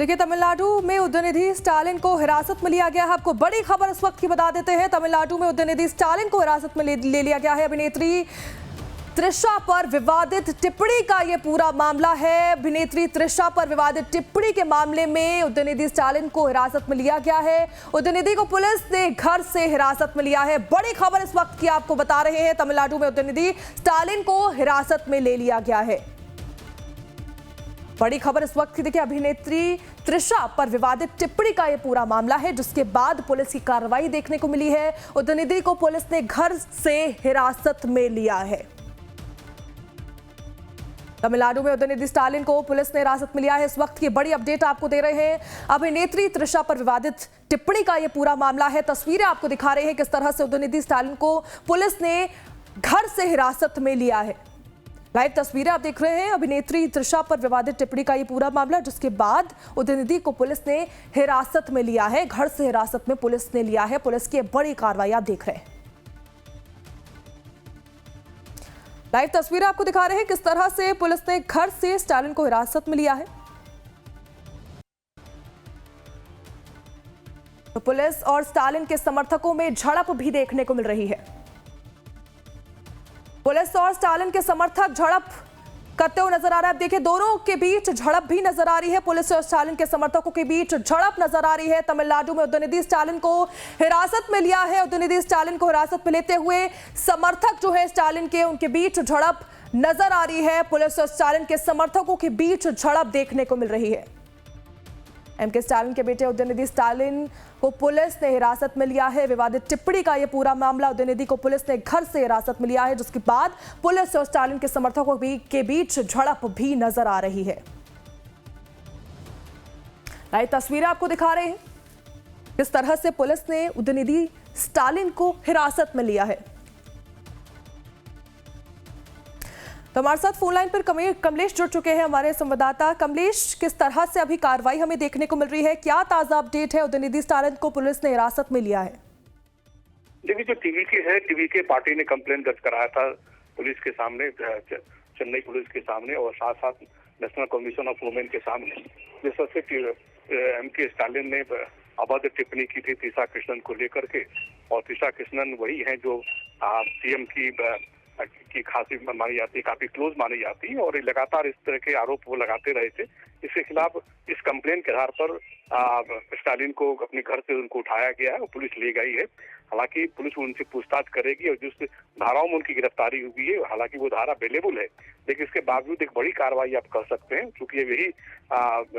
देखिए, तमिलनाडु में उदयनिधि स्टालिन को हिरासत में लिया गया है। आपको बड़ी खबर इस वक्त की बता देते हैं। तमिलनाडु में उदयनिधि स्टालिन को हिरासत में ले लिया गया है। अभिनेत्री त्रिशा पर विवादित टिप्पणी का ये पूरा मामला है। अभिनेत्री त्रिशा पर विवादित टिप्पणी के मामले में उदयनिधि स्टालिन को हिरासत में लिया गया है। उदयनिधि को पुलिस ने घर से हिरासत में लिया है। बड़ी खबर इस वक्त की आपको बता रहे हैं। तमिलनाडु में उदयनिधि स्टालिन को हिरासत में ले लिया गया है। बड़ी खबर इस वक्त की, देखिए, अभिनेत्री त्रिशा पर विवादित टिप्पणी का यह पूरा मामला है, जिसके बाद पुलिस की कार्रवाई देखने को मिली है। उदयनिधि को पुलिस ने घर से हिरासत में लिया है। तमिलनाडु में उदयनिधि स्टालिन को पुलिस ने हिरासत में लिया है। इस वक्त की बड़ी अपडेट आपको दे रहे हैं। अभिनेत्री त्रिशा पर विवादित टिप्पणी का यह पूरा मामला है। तस्वीरें आपको दिखा रहे हैं किस तरह से उदयनिधि स्टालिन को पुलिस ने घर से हिरासत में लिया है। लाइव तस्वीरें आप देख रहे हैं। अभिनेत्री त्रिशा पर विवादित टिप्पणी का ये पूरा मामला, जिसके बाद उदयनिधि को पुलिस ने हिरासत में लिया है। घर से हिरासत में पुलिस ने लिया है। पुलिस की बड़ी कार्रवाई आप देख रहे हैं। लाइव तस्वीरें आपको दिखा रहे हैं किस तरह से पुलिस ने घर से स्टालिन को हिरासत में लिया है। तो पुलिस और स्टालिन के समर्थकों में झड़प भी देखने को मिल रही है। पुलिस और स्टालिन के समर्थक झड़प करते हुए नजर आ रहा है। देखिए, दोनों के बीच झड़प भी नजर आ रही है। पुलिस और स्टालिन के समर्थकों के बीच झड़प नजर आ रही है। तमिलनाडु में उदयनिधि स्टालिन को हिरासत में लिया है। उदयनिधि स्टालिन को हिरासत में लेते हुए समर्थक जो है स्टालिन के, उनके बीच झड़प नजर आ रही है। पुलिस और स्टालिन के समर्थकों के बीच झड़प देखने को मिल रही है। एमके स्टालिन के बेटे उदयनिधि स्टालिन को पुलिस ने हिरासत में लिया है। विवादित टिप्पणी का यह पूरा मामला, उदयनिधि को पुलिस ने घर से हिरासत में लिया है, जिसके बाद पुलिस और स्टालिन के समर्थकों के बीच झड़प भी नजर आ रही है। लाइव तस्वीरें आपको दिखा रहे हैं किस तरह से पुलिस ने उदयनिधि स्टालिन को हिरासत में लिया है। तो हमारे साथ फोन लाइन पर कमलेश जुड़ चुके हैं, हमारे संवाददाता। कमलेश, किस तरह से अभी कार्रवाई हमें देखने को मिल रही है? क्या ताजा अपडेट है? उदयनिधि स्टालिन को पुलिस ने हिरासत में लिया है। देखिए, जो टीवीके पार्टी ने कंप्लेंट दर्ज कराया था पुलिस के सामने, चेन्नई पुलिस के सामने, और साथ साथ नेशनल कमीशन ऑफ वुमेन के सामने, जिस वजह से एमके स्टालिन ने अभद्र टिप्पणी की थी त्रिशा कृष्णन को लेकर के। और त्रिशा कृष्णन वही है जो सीएम की खासी मानी जाती है, काफी क्लोज मानी जाती है, और लगातार इस तरह के आरोप वो लगाते रहे थे। इसके खिलाफ इस कंप्लेंट के आधार पर स्टालिन को अपने घर से उनको उठाया गया है और पुलिस ले गई है। हालांकि पुलिस उनसे पूछताछ करेगी और जिस धाराओं में उनकी गिरफ्तारी हुई है, हालांकि वो धारा अवेलेबल है, लेकिन इसके बावजूद एक बड़ी कार्रवाई आप कर सकते हैं, क्योंकि यही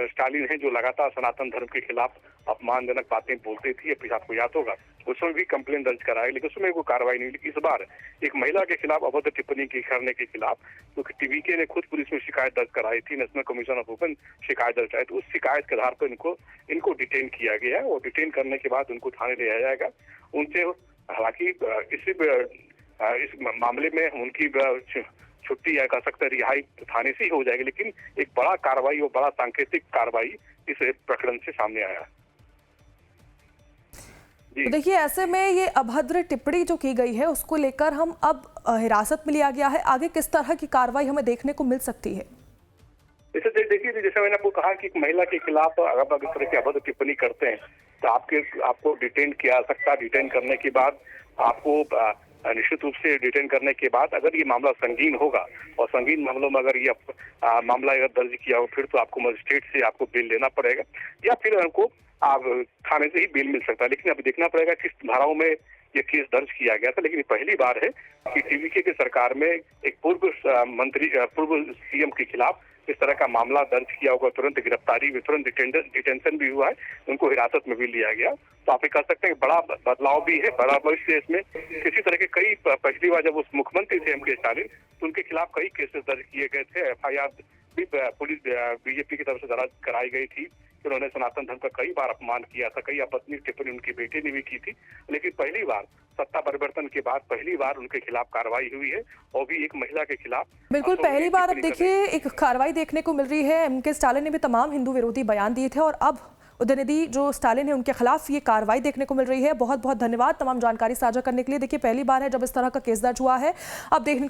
स्टालिन है जो लगातार सनातन धर्म के खिलाफ अपमानजनक बातें बोलती थी। अभी आपको याद होगा उसमें भी कंप्लेंट दर्ज कराई, लेकिन उसमें कोई कार्रवाई नहीं। लेकिन इस बार एक महिला के खिलाफ अभद्र टिप्पणी करने के खिलाफ, क्योंकि टीवीके ने खुद पुलिस में शिकायत दर्ज कराई थी, नेशनल कमीशन ऑफ वुमेन शिकायत दर्ज कराई, तो उस शिकायत के आधार पर इनको डिटेन किया गया है। और डिटेन करने के बाद उनको थाने ले जाया जाएगा। उनसे हालांकि इस मामले में उनकी छुट्टी या कह सकते रिहाई थाने से ही हो जाएगी, लेकिन एक बड़ा कार्रवाई और बड़ा सांकेतिक कार्रवाई इस प्रकरण से सामने आया। तो देखिए, ऐसे में ये अभद्र टिप्पणी जो की गई है उसको लेकर हम अब हिरासत में लिया गया है। आगे किस तरह की कार्रवाई हमें देखने को मिल सकती है? देखिए, जैसे मैंने आपको कहा कि एक महिला के खिलाफ अगर इस तरह की अभद्र टिप्पणी करते हैं तो आपको डिटेन किया जा सकता है। डिटेन करने के बाद आपको निश्चित रूप से डिटेन करने के बाद अगर ये मामला संगीन होगा, और संगीन मामलों में अगर ये मामला अगर दर्ज किया हो, फिर तो आपको मजिस्ट्रेट से आपको बेल लेना पड़ेगा, या फिर उनको थाने से ही बेल मिल सकता है। लेकिन अभी देखना पड़ेगा किस धाराओं में ये केस दर्ज किया गया था। लेकिन पहली बार है कि टीवीके की सरकार में एक पूर्व सीएम के खिलाफ इस तरह का मामला दर्ज किया होगा। तुरंत गिरफ्तारी भी, तुरंत डिटेंशन भी हुआ है, उनको हिरासत में भी लिया गया। तो आप ये कह सकते हैं बड़ा बदलाव भी है, बड़ा भविष्य इसमें। किसी तरह के कई, पिछली बार जब उस मुख्यमंत्री थे एमके स्टालिन, तो उनके खिलाफ कई केसेस दर्ज किए गए थे। एफआईआर भी पुलिस बीजेपी की तरफ से दर्ज कराई गई थी। उन्होंने सनातन धर्म का कई बार अपमान किया था, कई आपत्तिजनक टिप्पणी उनके बेटे ने भी की थी। लेकिन पहली बार सत्ता परिवर्तन के बाद पहली बार उनके खिलाफ कार्रवाई हुई है, और भी एक महिला के खिलाफ। बिल्कुल पहली बार अब देखिए एक कार्रवाई देखने को मिल रही है। एमके स्टालिन ने भी तमाम हिंदू विरोधी बयान दिए थे, और अब उदयनिधि जो स्टालिन है उनके खिलाफ ये कार्रवाई देखने को मिल रही है। बहुत बहुत धन्यवाद तमाम जानकारी साझा करने के लिए। देखिए, पहली बार है जब इस तरह का केस दर्ज हुआ है। अब देखने